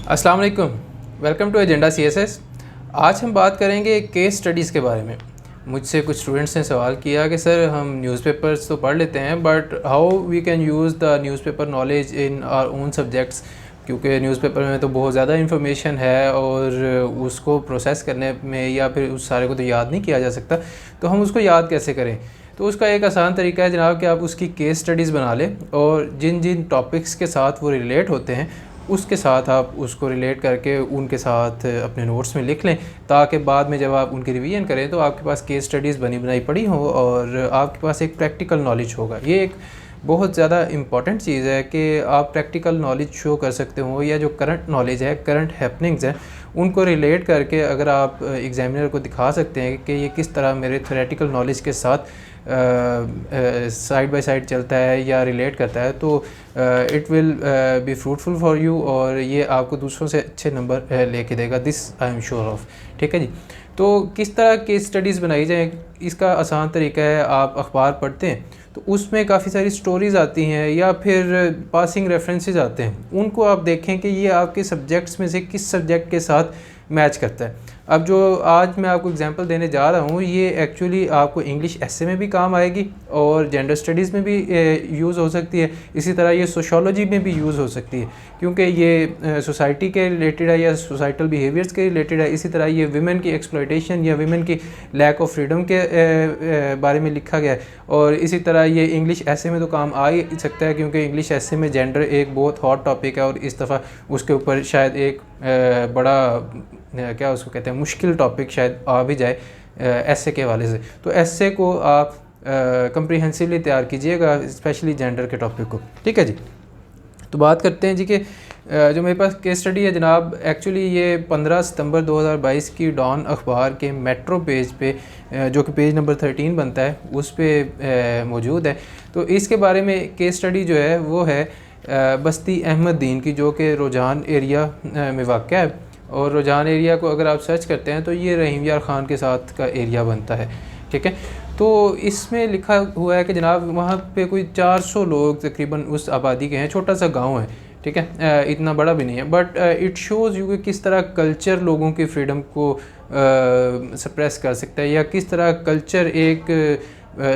अस्सलाम वालेकुम, welcome to agenda CSS. आज हम बात करेंगे केस स्टडीज़ के बारे में। मुझसे कुछ स्टूडेंट्स ने सवाल किया कि सर हम न्यूज़पेपर्स तो पढ़ लेते हैं but how we can use the newspaper knowledge in our own subjects, क्योंकि न्यूज़पेपर में तो बहुत ज़्यादा इन्फॉर्मेशन है और उसको प्रोसेस करने में या फिर उस सारे को तो याद नहीं किया जा सकता, तो हम उसको याद कैसे करें। तो उसका एक आसान तरीका है जनाब कि आप उसकी केस स्टडीज़ बना लें और जिन जिन टॉपिक्स के साथ वो रिलेट होते हैं उसके साथ आप उसको रिलेट करके उनके साथ अपने नोट्स में लिख लें, ताकि बाद में जब आप उनकी रिवीजन करें तो आपके पास केस स्टडीज़ बनी बनाई पड़ी हो और आपके पास एक प्रैक्टिकल नॉलेज होगा। ये एक बहुत ज़्यादा इम्पॉर्टेंट चीज़ है कि आप प्रैक्टिकल नॉलेज शो कर सकते हो या जो करंट नॉलेज है, करंट हैपनिंग्स हैं, उनको रिलेट करके अगर आप एग्जामिनर को दिखा सकते हैं कि ये किस तरह मेरे थ्योरेटिकल नॉलेज के साथ साइड बाय साइड चलता है या रिलेट करता है, तो it will be fruitful for you और ये आपको दूसरों से अच्छे नंबर लेके देगा, this I am sure of. ठीक है जी। तो किस तरह केस स्टडीज़ बनाई जाए, इसका आसान तरीका है, आप अखबार पढ़ते हैं तो उसमें काफ़ी सारी स्टोरीज़ आती हैं या फिर पासिंग रेफरेंसेस आते हैं, उनको आप देखें कि ये आपके सब्जेक्ट्स में से किस सब्जेक्ट के साथ मैच करता है। अब जो आज मैं आपको एग्जांपल देने जा रहा हूँ ये एक्चुअली आपको इंग्लिश एसे में भी काम आएगी और जेंडर स्टडीज़ में भी यूज़ हो सकती है, इसी तरह ये सोशियोलॉजी में भी यूज़ हो सकती है क्योंकि ये सोसाइटी के रिलेटेड है या सोसाइटल बिहेवियर्स के रिलेटेड है। इसी तरह ये विमेन की एक्सप्लॉयटेशन या विमेन की लैक ऑफ फ्रीडम के बारे में लिखा गया है और इसी तरह ये इंग्लिश एसे में तो काम आ ही सकता है क्योंकि इंग्लिश एसे में जेंडर एक बहुत हॉट टॉपिक है और इस दफ़ा उसके ऊपर शायद एक बड़ा क्या उसको कहते हैं मुश्किल टॉपिक शायद आ भी जाए एसे के हवाले से। तो एसे को आप कंप्रीहेंसिवली तैयार कीजिएगा, स्पेशली जेंडर के टॉपिक को। ठीक है जी। तो बात करते हैं जी कि जो मेरे पास केस स्टडी है जनाब, एक्चुअली ये 15 सितंबर 2022 की डॉन अखबार के मेट्रो पेज पे जो कि पेज नंबर 13 बनता है उस पर मौजूद है। तो इसके बारे में केस स्टडी जो है वो है बस्ती अहमद दीन की, जो कि रुझान एरिया में वाक़ है और रुझान एरिया को अगर आप सर्च करते हैं तो ये रहीम यार ख़ान के साथ का एरिया बनता है। ठीक है। तो इसमें लिखा हुआ है कि जनाब वहाँ पे कोई 400 लोग तकरीबन उस आबादी के हैं, छोटा सा गांव है। ठीक है, इतना बड़ा भी नहीं है बट इट शोज़ यू कि किस तरह कल्चर लोगों की फ्रीडम को सप्रेस कर सकता है या किस तरह कल्चर एक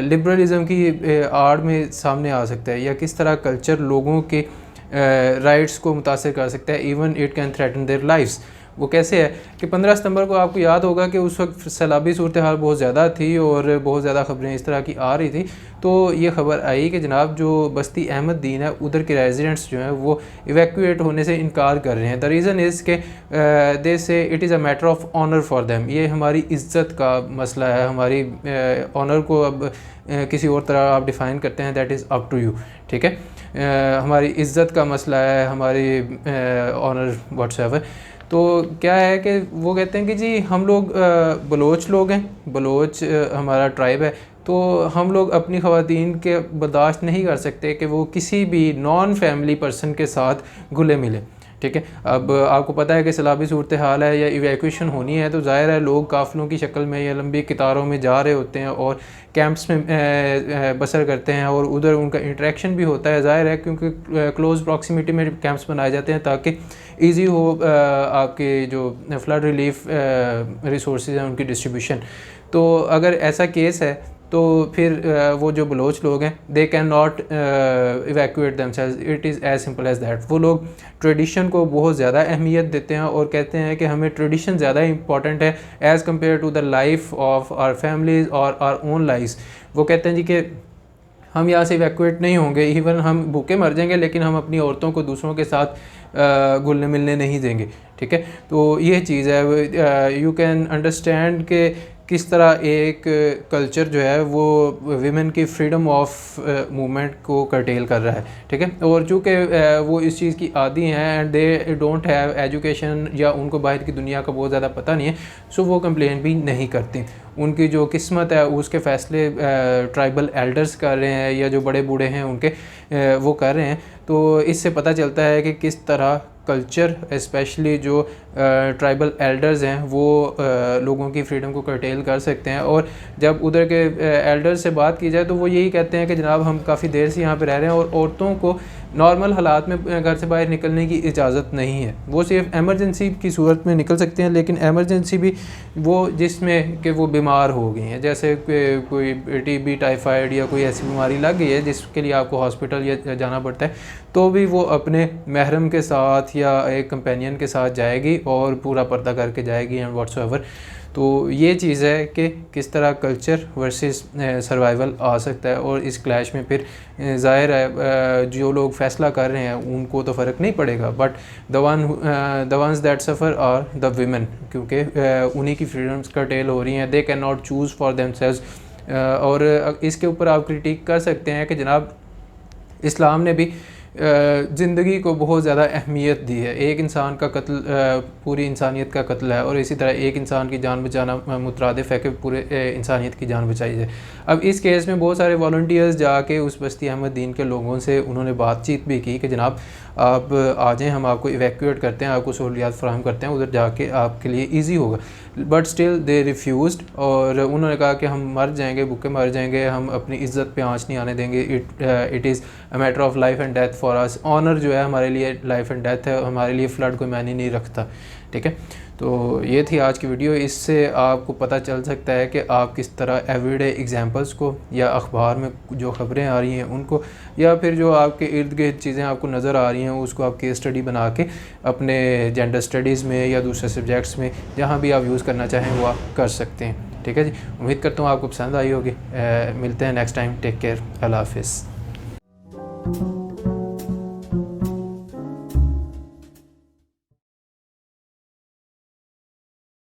लिबरलिज़म की आड़ में सामने आ सकता है या किस तरह कल्चर लोगों के राइट्स को मुतासर कर सकता है, even it can threaten their lifes. वो कैसे है कि 15 सितंबर को आपको याद होगा कि उस वक्त सैलाबी सूरत हाल बहुत ज़्यादा थी और बहुत ज़्यादा ख़बरें इस तरह की आ रही थी। तो ये ख़बर आई कि जनाब जो बस्ती अहमद दीन है उधर के रेजिडेंट्स जो हैं वो इवैक्यूएट होने से इनकार कर रहे हैं। द रीज़न इज़ के they say it is a matter of honour for them, ये हमारी इज़्ज़त का मसला है, हमारी ऑनर को अब किसी और तरह आप डिफ़ाइन करते हैं, that is up to you. ठीक है, हमारी इज़्ज़त का मसला है, हमारी ऑनर व्हाट्सएवर। तो क्या है कि वो कहते हैं कि जी हम लोग बलोच लोग हैं, बलोच हमारा ट्राइब है, तो हम लोग अपनी ख़वातीन के बर्दाश्त नहीं कर सकते कि वो किसी भी नॉन फैमिली पर्सन के साथ घुले मिले। ठीक है, अब आपको पता है कि सैलाबी सूरत हाल है या इवैक्यूएशन होनी है तो ज़ाहिर है लोग काफ़िलों की शक्ल में या लंबी कतारों में जा रहे होते हैं और कैंप्स में बसर करते हैं और उधर उनका इंटरेक्शन भी होता है, ज़ाहिर है क्योंकि क्लोज़ प्रॉक्सिमिटी में कैंप्स बनाए जाते हैं ताकि ईज़ी हो आपके जो फ्लड रिलीफ रिसोर्स हैं उनकी डिस्ट्रीब्यूशन। तो अगर ऐसा केस है तो फिर वो जो बलोच लोग हैं they can not evacuate themselves, it is as simple as that. वो लोग ट्रेडिशन को बहुत ज़्यादा अहमियत देते हैं और कहते हैं कि हमें ट्रेडिशन ज़्यादा इंपॉर्टेंट है as compare to the life of our families और आवर ओन लाइफ्स। वो कहते हैं जी कि हम यहाँ से इवैक्यूएट नहीं होंगे, इवन हम भूखे मर जाएंगे लेकिन हम अपनी औरतों को दूसरों के साथ घुलने मिलने नहीं देंगे। ठीक है, तो ये चीज़ है, यू कैन अंडरस्टैंड कि किस तरह एक कल्चर जो है वो विमेन की फ्रीडम ऑफ मूवमेंट को कर्टेल कर रहा है। ठीक है, और चूँकि वो इस चीज़ की आदी हैं and they don't have education या उनको बाहर की दुनिया का बहुत ज़्यादा पता नहीं है, सो वो कंप्लेन भी नहीं करती। उनकी जो किस्मत है उसके फ़ैसले ट्राइबल एल्डर्स कर रहे हैं या जो बड़े बूढ़े हैं उनके वो कर रहे हैं। तो इससे पता चलता है कि किस तरह कल्चर स्पेशली जो ट्राइबल एल्डर्स हैं वो लोगों की फ्रीडम को कर्टेल कर सकते हैं। और जब उधर के एल्डर्स से बात की जाए तो वो यही कहते हैं कि जनाब हम काफ़ी देर से यहाँ पे रह रहे हैं और औरतों को नॉर्मल हालात में घर से बाहर निकलने की इजाज़त नहीं है। वो सिर्फ एमरजेंसी की सूरत में निकल सकते हैं, लेकिन एमरजेंसी भी वो जिसमें कि वो बीमार हो गई हैं, जैसे कोई टीबी, टाइफाइड या कोई ऐसी बीमारी लग गई है जिसके लिए आपको हॉस्पिटल या जाना पड़ता है, तो भी वो अपने महरम के साथ या एक कंपेनियन के साथ जाएगी और पूरा पर्दा करके जाएगी एंड व्हाट्सएवर। तो ये चीज़ है कि किस तरह कल्चर वर्सेस सर्वाइवल आ सकता है, और इस क्लैश में फिर ज़ाहिर है जो लोग फ़ैसला कर रहे हैं उनको तो फ़र्क नहीं पड़ेगा, but the ones that suffer are the women, क्योंकि उन्हीं की फ्रीडम्स कर्टेल हो रही हैं। They can not choose for themselves. और इसके ऊपर आप क्रिटिक कर सकते हैं कि जनाब इस्लाम ने भी ज़िंदगी को बहुत ज़्यादा अहमियत दी है। एक इंसान का कत्ल पूरी इंसानियत का कत्ल है, और इसी तरह एक इंसान की जान बचाना मुतरादिफ है कि पूरे इंसानियत की जान बचाई जाए। अब इस केस में बहुत सारे वॉलंटियर्स जाके उस बस्ती अहमद दीन के लोगों से उन्होंने बातचीत भी की कि जनाब आप आ जाएँ, हम आपको इवैक्यूएट करते हैं, आपको सहूलियात फराहम करते हैं, उधर जाके आपके लिए ईजी होगा। बट स्टिल दे रिफ्यूज़ड, और उन्होंने कहा कि हम मर जाएंगे, भूखे मर जाएंगे, हम अपनी इज़्ज़त पे आँच नहीं आने देंगे। It is a matter of life and death for us. Honour जो है हमारे लिए लाइफ एंड डेथ है, हमारे लिए फ़्लड कोई मायने नहीं रखता। ठीक है, तो ये थी आज की वीडियो। इससे आपको पता चल सकता है कि आप किस तरह एवरीडे एग्जांपल्स को, या अखबार में जो ख़बरें आ रही हैं उनको, या फिर जो आपके इर्द गिर्द चीज़ें आपको नज़र आ रही हैं उसको आप केस स्टडी बना के अपने जेंडर स्टडीज़ में या दूसरे सब्जेक्ट्स में जहाँ भी आप यूज़ करना चाहें वो आप कर सकते हैं। ठीक है जी, उम्मीद करता हूँ आपको पसंद आई होगी। मिलते हैं नेक्स्ट टाइम। टेक केयर, अल्लाह हाफिज़।